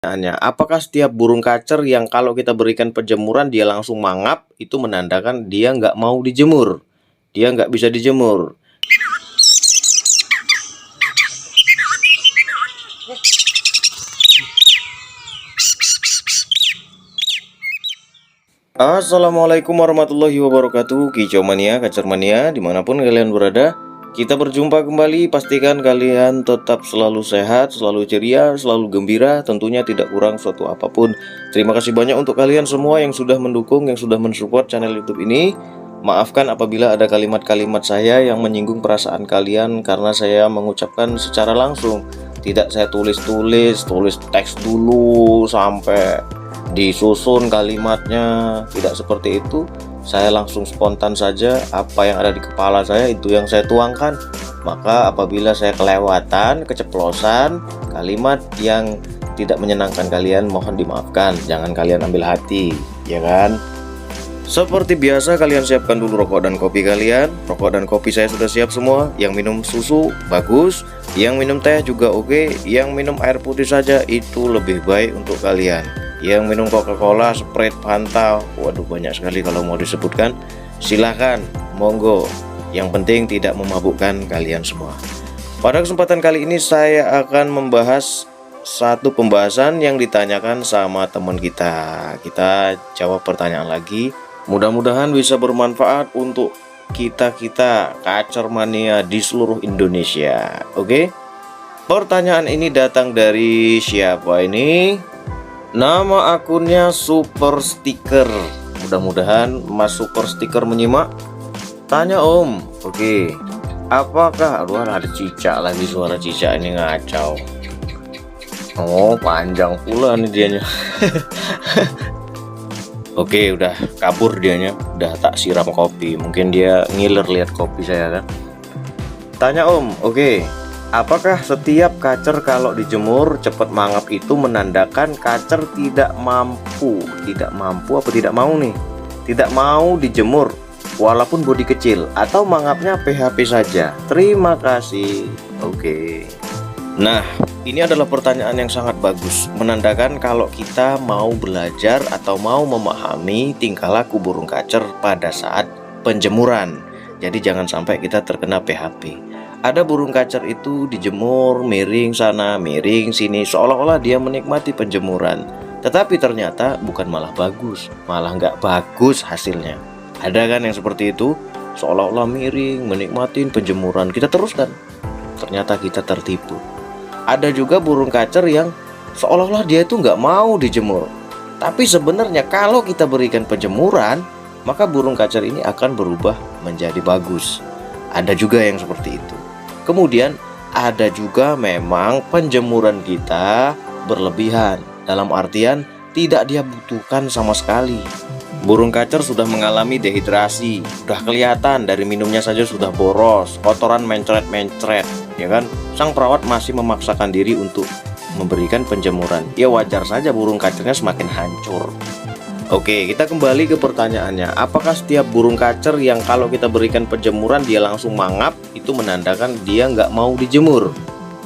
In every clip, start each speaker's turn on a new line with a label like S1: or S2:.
S1: Pertanyaannya, apakah setiap burung kacer yang kalau kita berikan penjemuran dia langsung mangap, itu menandakan dia nggak mau dijemur, dia nggak bisa dijemur? Assalamualaikum warahmatullahi wabarakatuh, Kicau Mania, Kacer Mania, dimanapun kalian berada. Kita berjumpa kembali, pastikan kalian tetap selalu sehat, selalu ceria, selalu gembira, tentunya tidak kurang suatu apapun. Terima kasih banyak untuk kalian semua yang sudah mendukung, yang sudah mensupport channel YouTube ini. Maafkan apabila ada kalimat-kalimat saya yang menyinggung perasaan kalian karena saya mengucapkan secara langsung. Tidak saya tulis teks dulu sampai disusun kalimatnya, tidak seperti itu. Saya langsung spontan saja, apa yang ada di kepala saya itu yang saya tuangkan. Maka apabila saya kelewatan, keceplosan kalimat yang tidak menyenangkan kalian, mohon dimaafkan, jangan kalian ambil hati, ya kan? Seperti biasa, kalian siapkan dulu rokok dan kopi kalian. Rokok dan kopi saya sudah siap semua. Yang minum susu bagus, yang minum teh juga oke, yang minum air putih saja itu lebih baik untuk kalian. Yang minum Coca-Cola, Sprite, Fanta, waduh banyak sekali kalau mau disebutkan. Silahkan, monggo. Yang penting tidak memabukkan kalian semua. Pada kesempatan kali ini saya akan membahas satu pembahasan yang ditanyakan sama teman kita. Kita jawab pertanyaan lagi. Mudah-mudahan bisa bermanfaat untuk kita-kita Kacer Mania di seluruh Indonesia. Oke? Pertanyaan ini datang dari siapa ini? Nama akunnya Super Sticker. Mudah-mudahan Mas Super Sticker menyimak. Tanya Om. Oke. Apakah ada cicak lagi, suara cicak ini ngacau. Oh, panjang pula nih dianya. Oke, udah kabur dianya. Udah tak siram kopi. Mungkin dia ngiler lihat kopi saya kan. Tanya Om. Oke. Apakah setiap kacer kalau dijemur cepat mangap itu menandakan kacer tidak mampu? Tidak mampu apa tidak mau nih? Tidak mau dijemur walaupun bodi kecil, atau mangapnya PHP saja? Terima kasih. Oke. Nah, ini adalah pertanyaan yang sangat bagus, menandakan kalau kita mau belajar atau mau memahami tingkah laku burung kacer pada saat penjemuran. Jadi jangan sampai kita terkena PHP. Ada burung kacer itu dijemur miring sana, miring sini, seolah-olah dia menikmati penjemuran. Tetapi ternyata bukan malah bagus, malah nggak bagus hasilnya. Ada kan yang seperti itu, seolah-olah miring, menikmatin penjemuran. Kita teruskan, ternyata kita tertipu. Ada juga burung kacer yang seolah-olah dia itu nggak mau dijemur. Tapi sebenarnya kalau kita berikan penjemuran, maka burung kacer ini akan berubah menjadi bagus. Ada juga yang seperti itu. Kemudian ada juga memang penjemuran kita berlebihan, dalam artian tidak dia butuhkan sama sekali. Burung kacer sudah mengalami dehidrasi, sudah kelihatan dari minumnya saja sudah boros, kotoran mencret-mencret, ya kan? Sang perawat masih memaksakan diri untuk memberikan penjemuran. Ya wajar saja burung kacernya semakin hancur. Oke, kita kembali ke pertanyaannya. Apakah setiap burung kacer yang kalau kita berikan penjemuran dia langsung mangap, itu menandakan dia nggak mau dijemur,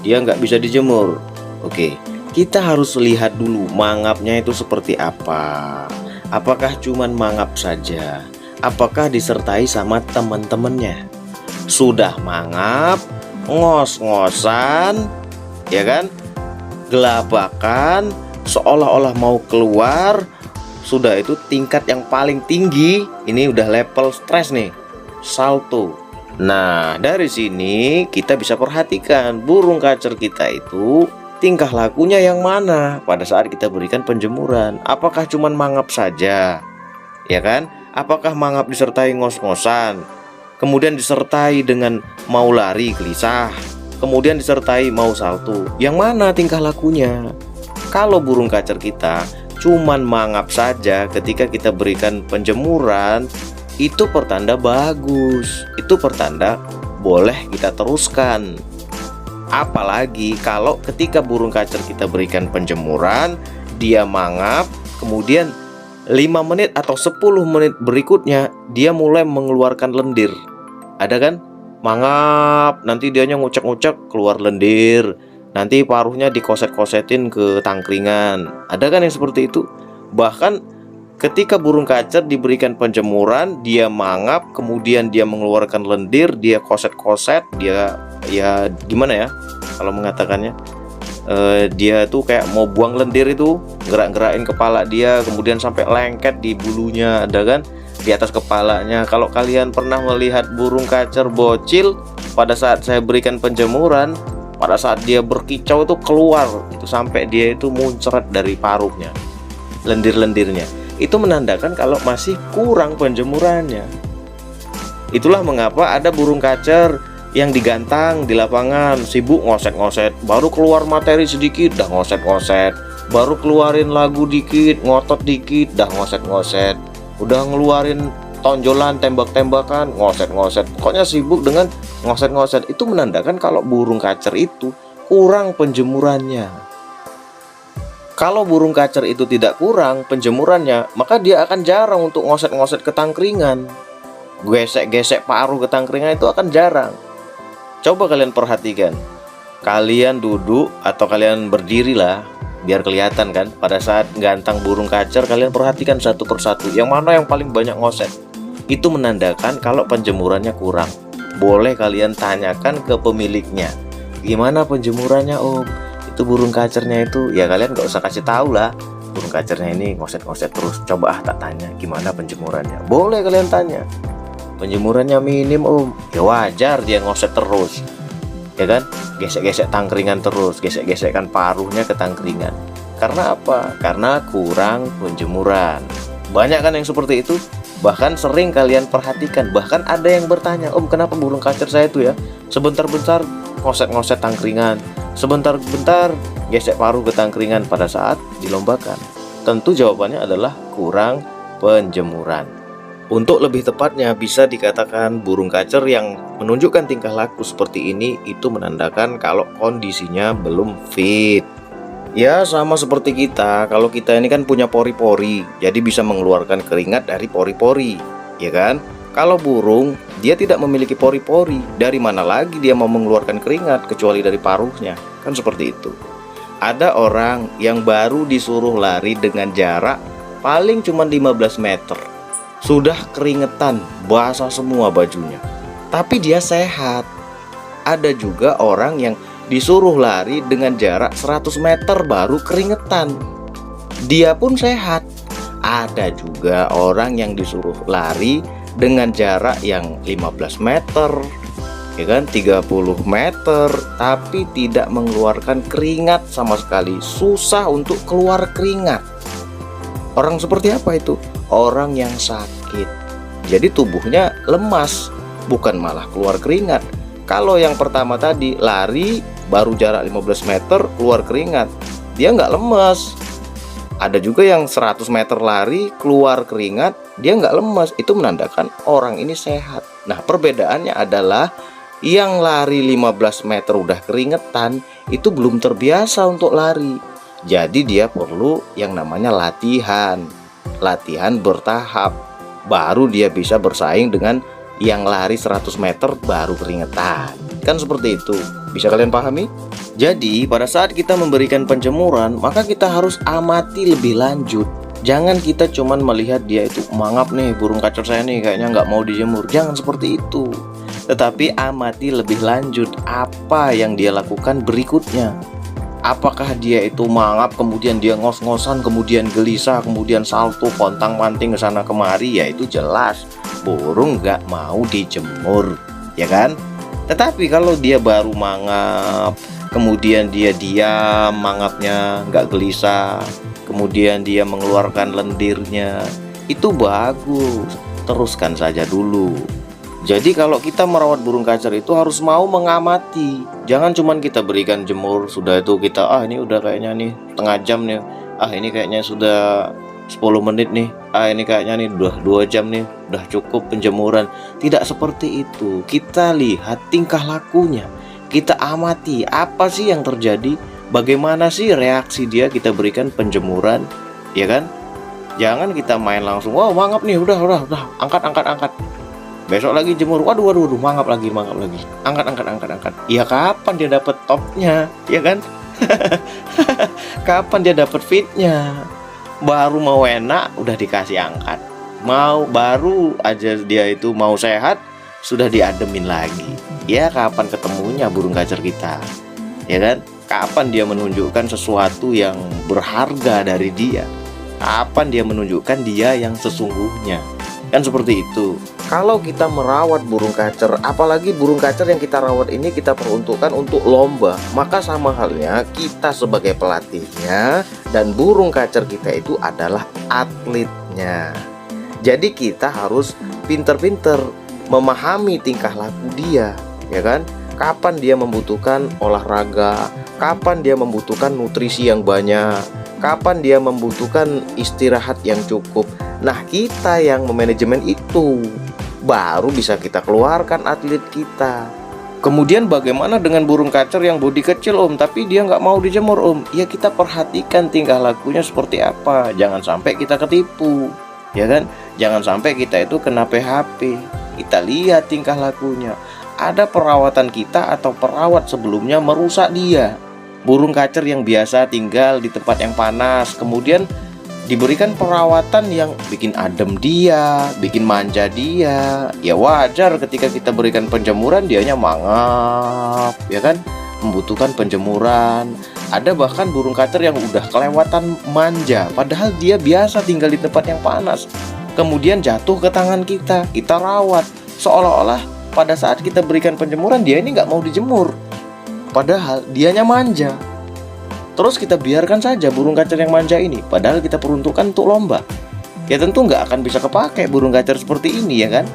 S1: dia nggak bisa dijemur? Oke, kita harus lihat dulu mangapnya itu seperti apa. Apakah cuman mangap saja? Apakah disertai sama teman-temannya? Sudah mangap, ngos-ngosan, ya kan? Gelabakan, seolah-olah mau keluar. Sudah itu tingkat yang paling tinggi, ini udah level stres nih, salto. Nah, dari sini kita bisa perhatikan burung kacer kita itu tingkah lakunya yang mana pada saat kita berikan penjemuran. Apakah cuman mangap saja, ya kan? Apakah mangap disertai ngos-ngosan, kemudian disertai dengan mau lari gelisah, kemudian disertai mau salto? Yang mana tingkah lakunya? Kalau burung kacer kita cuman mangap saja ketika kita berikan penjemuran, itu pertanda bagus, itu pertanda boleh kita teruskan. Apalagi kalau ketika burung kacer kita berikan penjemuran, dia mangap, kemudian 5 menit atau 10 menit berikutnya dia mulai mengeluarkan lendir. Ada kan? Mangap, nanti dianya ngucek-ngucek keluar lendir. nanti paruhnya dikoset-kosetin ke tangkringan. Ada kan yang seperti itu? Bahkan ketika burung kacer diberikan penjemuran, dia mangap, kemudian dia mengeluarkan lendir, dia koset-koset, dia ya gimana ya kalau mengatakannya, dia tuh kayak mau buang lendir itu, gerak-gerakin kepala dia, kemudian sampai lengket di bulunya, ada kan, di atas kepalanya. Kalau kalian pernah melihat burung kacer bocil, pada saat saya berikan penjemuran, pada saat dia berkicau itu keluar, itu sampai dia itu muncrat dari paruhnya, lendir-lendirnya. Itu menandakan kalau masih kurang penjemurannya. Itulah mengapa ada burung kacer yang digantang di lapangan, sibuk ngoset-ngoset, baru keluar materi sedikit dah ngoset-ngoset, baru keluarin lagu dikit, ngotot dikit dah ngoset-ngoset, udah ngeluarin tonjolan, tembak-tembakan, ngoset-ngoset, pokoknya sibuk dengan ngoset-ngoset. Itu menandakan kalau burung kacer itu kurang penjemurannya. Kalau burung kacer itu tidak kurang penjemurannya, maka dia akan jarang untuk ngoset-ngoset ke tangkringan, gesek-gesek paruh ke tangkringan itu akan jarang. Coba kalian perhatikan, kalian duduk atau kalian berdiri lah, biar kelihatan kan. Pada saat gantang burung kacer, kalian perhatikan satu persatu, yang mana yang paling banyak ngoset. Itu menandakan kalau penjemurannya kurang. Boleh kalian tanyakan ke pemiliknya, gimana penjemurannya om? Itu burung kacernya itu, ya kalian gak usah kasih tahu lah, burung kacernya ini ngoset-ngoset terus. Coba tak tanya gimana penjemurannya. Boleh kalian tanya, penjemurannya minim om, ya wajar dia ngoset terus, ya kan, gesek-gesek tangkringan terus, gesek-gesekkan paruhnya ke tangkringan. Karena apa? Karena kurang penjemuran. Banyak kan yang seperti itu. Bahkan sering kalian perhatikan, bahkan ada yang bertanya, om kenapa burung kacer saya itu ya sebentar-bentar ngoset-ngoset tangkringan, sebentar-bentar gesek paruh ke tangkringan pada saat dilombakan. Tentu jawabannya adalah kurang penjemuran. Untuk lebih tepatnya bisa dikatakan burung kacer yang menunjukkan tingkah laku seperti ini itu menandakan kalau kondisinya belum fit. Ya sama seperti kita, kalau kita ini kan punya pori-pori, jadi bisa mengeluarkan keringat dari pori-pori, ya kan? Kalau burung, dia tidak memiliki pori-pori, dari mana lagi dia mau mengeluarkan keringat kecuali dari paruhnya, kan seperti itu. Ada orang yang baru disuruh lari dengan jarak paling cuma 15 meter. Sudah keringetan, basah semua bajunya, tapi dia sehat. Ada juga orang yang disuruh lari dengan jarak 100 meter baru keringetan, dia pun sehat. Ada juga orang yang disuruh lari dengan jarak yang 15 meter, ya kan, 30 meter, tapi tidak mengeluarkan keringat sama sekali, susah untuk keluar keringat. Orang seperti apa itu? Orang yang sakit. Jadi tubuhnya lemas, bukan malah keluar keringat. Kalau yang pertama tadi lari baru jarak 15 meter keluar keringat, dia nggak lemas. Ada juga yang 100 meter lari keluar keringat, dia nggak lemas. Itu menandakan orang ini sehat. Nah perbedaannya adalah yang lari 15 meter udah keringetan itu belum terbiasa untuk lari. Jadi dia perlu yang namanya latihan bertahap, baru dia bisa bersaing dengan yang lari 100 meter baru keringetan. Kan seperti itu, bisa kalian pahami? Jadi pada saat kita memberikan penjemuran, maka kita harus amati lebih lanjut. Jangan kita cuman melihat dia itu mangap nih, burung kacer saya nih kayaknya nggak mau dijemur. Jangan seperti itu. Tetapi amati lebih lanjut apa yang dia lakukan berikutnya. Apakah dia itu mangap, kemudian dia ngos-ngosan, kemudian gelisah, kemudian salto, pontang-panting ke sana kemari, ya itu jelas burung nggak mau dijemur, ya kan? Tetapi kalau dia baru mangap, kemudian dia diam, mangapnya nggak gelisah, kemudian dia mengeluarkan lendirnya, itu bagus, teruskan saja dulu. Jadi kalau kita merawat burung kacer itu harus mau mengamati. Jangan cuman kita berikan jemur, sudah itu kita ini udah kayaknya nih setengah jam nih, ini kayaknya sudah 10 menit nih, ini kayaknya nih udah 2 jam nih, udah cukup penjemuran. Tidak seperti itu. Kita lihat tingkah lakunya, kita amati apa sih yang terjadi, bagaimana sih reaksi dia kita berikan penjemuran, ya kan? Jangan kita main langsung, wow mangap nih, udah angkat. Besok lagi jemur, waduh waduh waduh, mangap lagi, angkat. Ya kapan dia dapat topnya, ya kan? Kapan dia dapat fitnya? Baru mau enak udah dikasih angkat, baru aja dia itu mau sehat sudah diademin lagi. Ya kapan ketemunya burung kacer kita, ya kan? Kapan dia menunjukkan sesuatu yang berharga dari dia? Kapan dia menunjukkan dia yang sesungguhnya? Kan seperti itu. Kalau kita merawat burung kacer, apalagi burung kacer yang kita rawat ini kita peruntukkan untuk lomba, maka sama halnya kita sebagai pelatihnya dan burung kacer kita itu adalah atletnya. Jadi kita harus pinter-pinter memahami tingkah laku dia, ya kan? Kapan dia membutuhkan olahraga, kapan dia membutuhkan nutrisi yang banyak, kapan dia membutuhkan istirahat yang cukup. Nah, kita yang memanajemen itu baru bisa kita keluarkan atlet kita. Kemudian bagaimana dengan burung kacer yang bodi kecil Om, tapi dia nggak mau dijemur Om? Ya kita perhatikan tingkah lakunya seperti apa. Jangan sampai kita ketipu, ya kan? Jangan sampai kita itu kena PHP. Kita lihat tingkah lakunya. Ada perawatan kita atau perawat sebelumnya merusak dia. Burung kacer yang biasa tinggal di tempat yang panas, kemudian diberikan perawatan yang bikin adem dia, bikin manja dia. Ya wajar ketika kita berikan penjemuran dianya mangap, ya kan? Membutuhkan penjemuran. Ada bahkan burung kacer yang udah kelewatan manja, padahal dia biasa tinggal di tempat yang panas. Kemudian jatuh ke tangan kita rawat. Seolah-olah pada saat kita berikan penjemuran dia ini nggak mau dijemur, padahal dianya manja. Terus kita biarkan saja burung kacer yang manja ini, padahal kita peruntukkan untuk lomba. Ya tentu nggak akan bisa kepake burung kacer seperti ini, ya kan?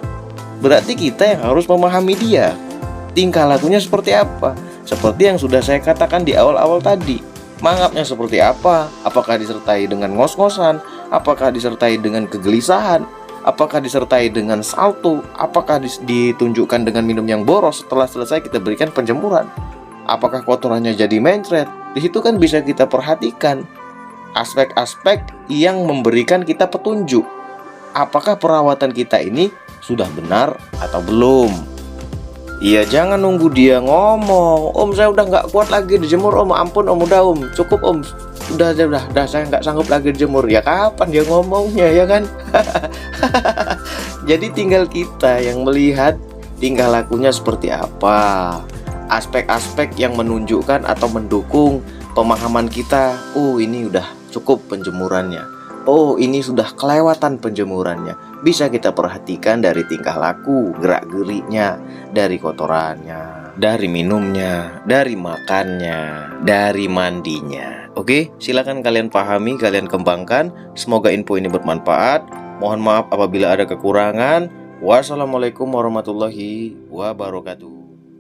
S1: Berarti kita yang harus memahami dia. Tingkah lakunya seperti apa? Seperti yang sudah saya katakan di awal-awal tadi. Mangapnya seperti apa? Apakah disertai dengan ngos-ngosan? Apakah disertai dengan kegelisahan? Apakah disertai dengan salto? Apakah ditunjukkan dengan minum yang boros setelah selesai kita berikan penjemuran? Apakah kotorannya jadi mencret? Di situ kan bisa kita perhatikan aspek-aspek yang memberikan kita petunjuk. Apakah perawatan kita ini sudah benar atau belum? Iya, jangan nunggu dia ngomong, Om saya udah nggak kuat lagi dijemur Om, ampun Om, udah Om, cukup Om, udah saya nggak sanggup lagi dijemur. Ya kapan dia ngomongnya, ya kan? Jadi tinggal kita yang melihat tingkah lakunya seperti apa, aspek-aspek yang menunjukkan atau mendukung pemahaman kita. Oh ini udah cukup penjemurannya, oh ini sudah kelewatan penjemurannya. Bisa kita perhatikan dari tingkah laku, gerak-geriknya, dari kotorannya, dari minumnya, dari makannya, dari mandinya. Oke, silakan kalian pahami, kalian kembangkan. Semoga info ini bermanfaat. Mohon maaf apabila ada kekurangan. Wassalamualaikum warahmatullahi wabarakatuh.